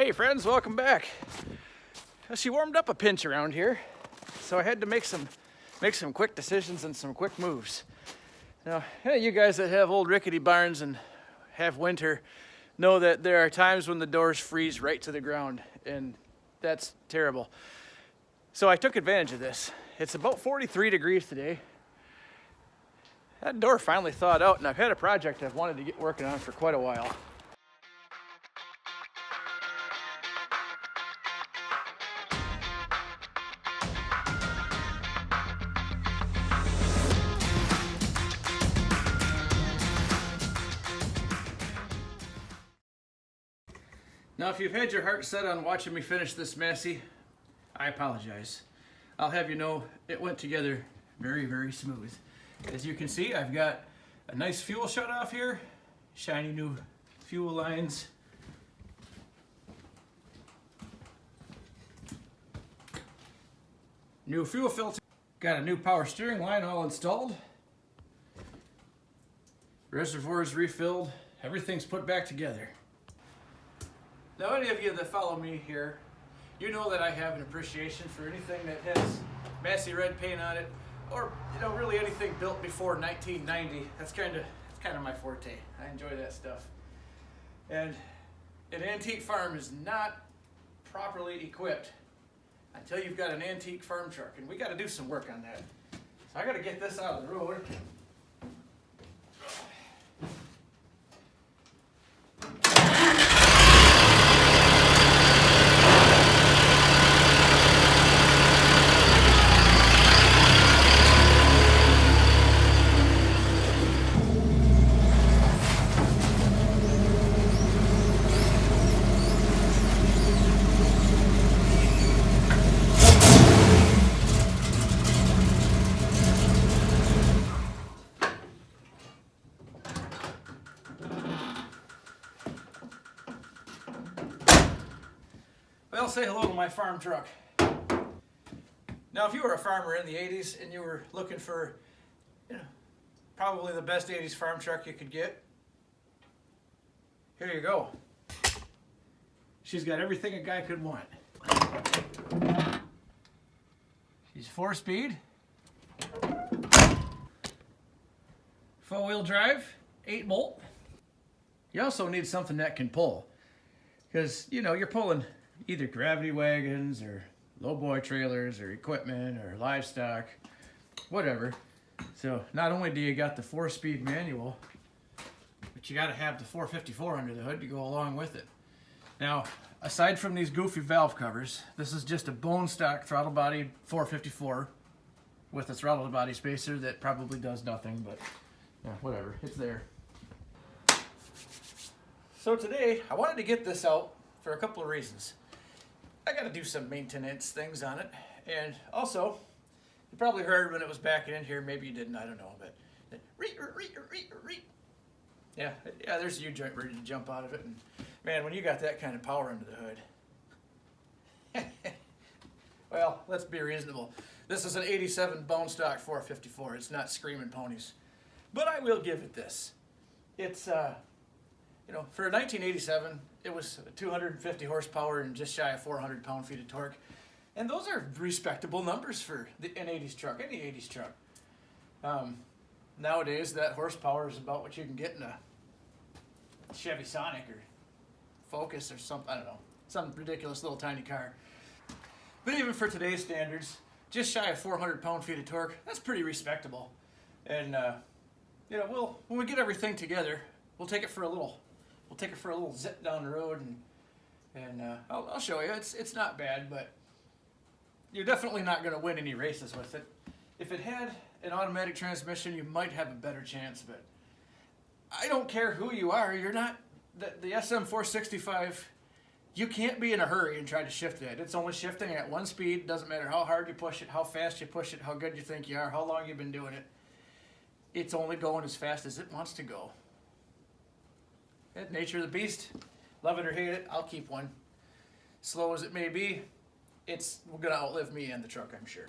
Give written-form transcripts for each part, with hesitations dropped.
Hey friends, welcome back. She warmed up a pinch around here, so I had to make some quick decisions and some quick moves. Now, you guys that have old rickety barns and have winter know that there are times when the doors freeze right to the ground, and that's terrible. So I took advantage of this. It's about 43 degrees today. That door finally thawed out, and I've had a project I've wanted to get working on for quite a while. Now, if you've had your heart set on watching me finish this Massey, I apologize. I'll have you know it went together very, very smooth. As you can see, I've got a nice fuel shut off here, shiny new fuel lines. New fuel filter. Got a new power steering line all installed. Reservoir is refilled. Everything's put back together. Now, any of you that follow me here, you know that I have an appreciation for anything that has Massey red paint on it, or really anything built before 1990. That's kind of my forte. I enjoy that stuff. And an antique farm is not properly equipped until you've got an antique farm truck, and we got to do some work on that. So I got to get this out of the road. Well, say hello to my farm truck. Now, if you were a farmer in the 80s and you were looking for, probably the best 80s farm truck you could get, here you go. She's got everything a guy could want. She's 4-speed, four-wheel drive, 8-bolt. You also need something that can pull, because you're pulling either gravity wagons or lowboy trailers or equipment or livestock, whatever. So not only do you got the 4-speed manual, but you got to have the 454 under the hood to go along with it. Now, aside from these goofy valve covers, this is just a bone stock throttle body 454 with a throttle body spacer that probably does nothing, but whatever, it's there. So today I wanted to get this out for a couple of reasons. I got to do some maintenance things on it, and also, you probably heard when it was backing in here, maybe you didn't, I don't know, but yeah, there's a U-joint ready to jump out of it, and man, when you got that kind of power under the hood, well, let's be reasonable. This is an 87 bone stock 454. It's not screaming ponies, but I will give it this. It's for 1987, it was 250 horsepower and just shy of 400 pound-feet of torque. And those are respectable numbers for an 80s truck, any 80s truck. Nowadays, that horsepower is about what you can get in a Chevy Sonic or Focus or something, I don't know, some ridiculous little tiny car. But even for today's standards, just shy of 400 pound-feet of torque, that's pretty respectable. And, when we get everything together, we'll take it for a little zip down the road, and I'll show you. It's not bad, but you're definitely not going to win any races with it. If it had an automatic transmission, you might have a better chance, but I don't care who you are. You're not the SM465. You can't be in a hurry and try to shift it. It's only shifting at one speed. Doesn't matter how hard you push it, how fast you push it, how good you think you are, how long you've been doing it. It's only going as fast as it wants to go. Nature of the beast. Love it or hate it, I'll keep one. Slow as it may be, it's going to outlive me and the truck, I'm sure.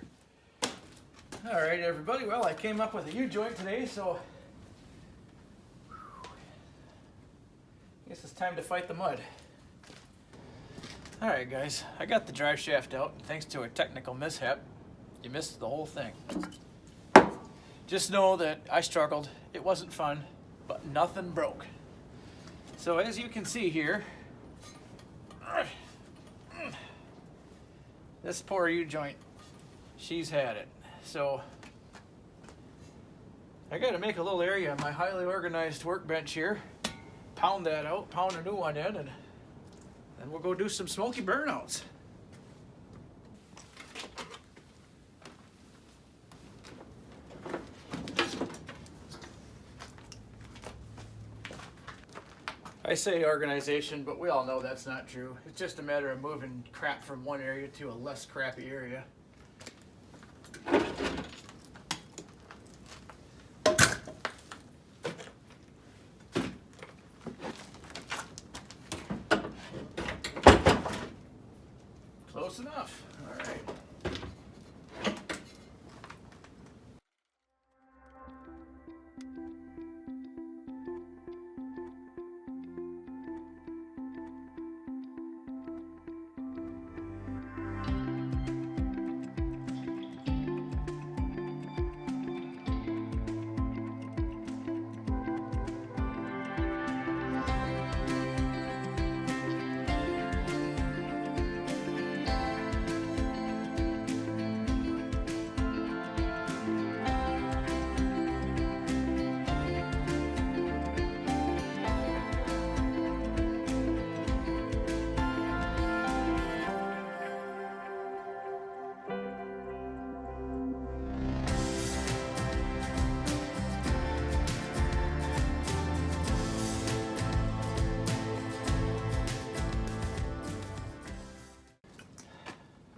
All right, everybody. Well, I came up with a U-joint today, so I guess it's time to fight the mud. Alright guys, I got the drive shaft out, and thanks to a technical mishap, you missed the whole thing. Just know that I struggled, it wasn't fun, but nothing broke. So as you can see here, this poor U-joint, she's had it. So I gotta make a little area on my highly organized workbench here, pound that out, pound a new one in, and then we'll go do some smoky burnouts. I say organization, but we all know that's not true. It's just a matter of moving crap from one area to a less crappy area. Close enough. All right.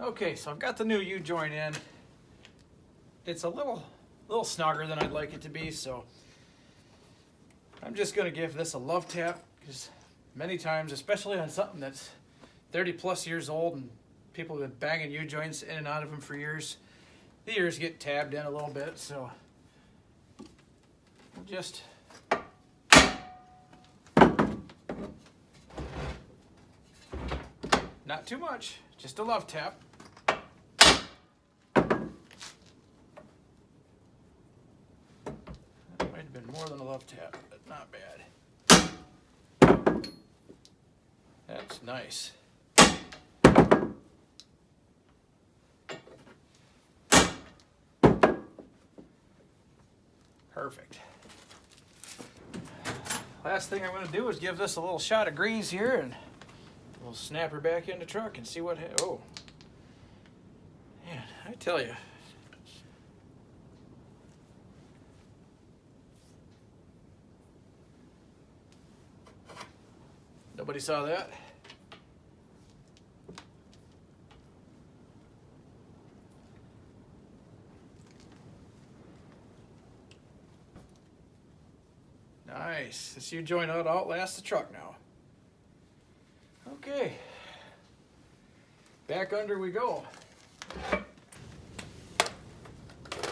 Okay, so I've got the new U-joint in. It's a little snugger than I'd like it to be, so I'm just gonna give this a love tap, because many times, especially on something that's 30 plus years old and people have been banging U-joints in and out of them for years, the ears get tabbed in a little bit, so we'll just not too much, just a love tap. Been more than a love tap, but not bad. That's nice. Perfect. Last thing I'm going to do is give this a little shot of grease here, and we'll snap her back in the truck and see what. Oh, man, I tell you. Nobody saw that? Nice. This U-joint ought to outlast the truck now. Okay. Back under we go.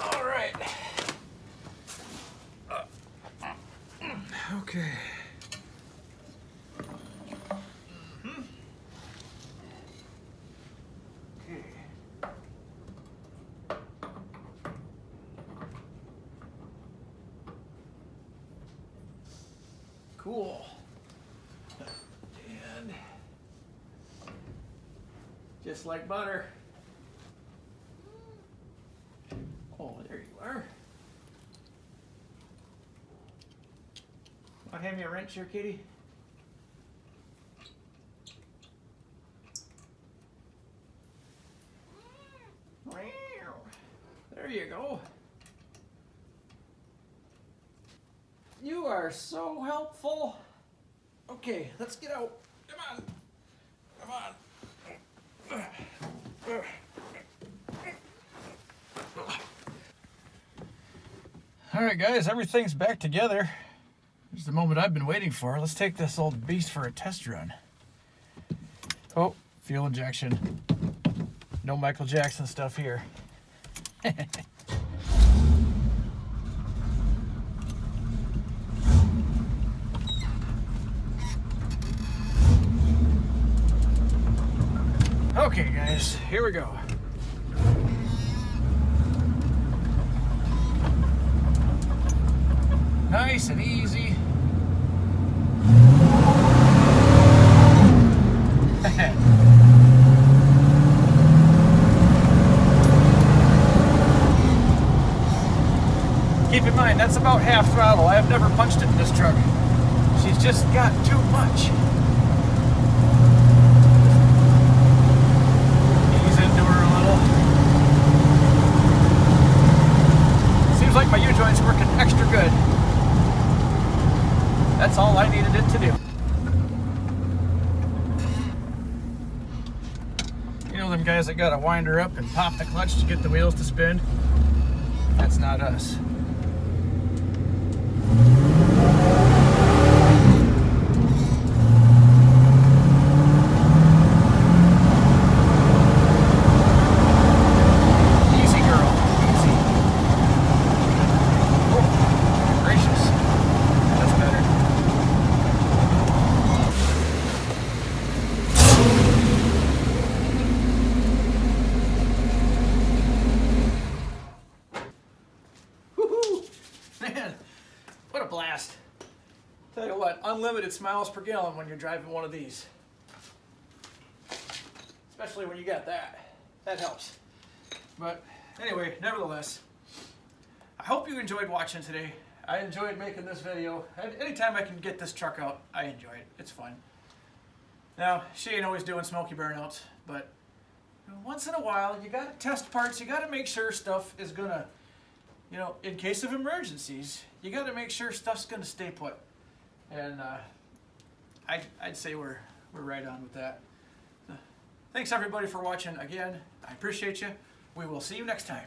All right. Okay. Cool. And just like butter. Oh, there you are. Want to hand me a wrench here, kitty? There you go. You are so helpful. Okay, let's get out. Come on. Come on. All right, guys, everything's back together. This is the moment I've been waiting for. Let's take this old beast for a test run. Oh, fuel injection. No Michael Jackson stuff here. Okay guys, here we go. Nice and easy. Keep in mind, that's about half throttle. I have never punched it in this truck. She's just got too much. Ease into her a little. Seems like my U-joint's working extra good. That's all I needed it to do. You know them guys that gotta wind her up and pop the clutch to get the wheels to spin? That's not us. Man, what a blast. Tell you what, unlimited miles per gallon when you're driving one of these. Especially when you got that. That helps. But anyway, nevertheless, I hope you enjoyed watching today. I enjoyed making this video. Anytime I can get this truck out, I enjoy it. It's fun. Now, she ain't always doing smoky burnouts, but once in a while, you gotta test parts. You gotta make sure stuff is gonna, you know, in case of emergencies, you got to make sure stuff's going to stay put. And I'd say we're right on with that. Thanks everybody for watching again. I appreciate you. We will see you next time.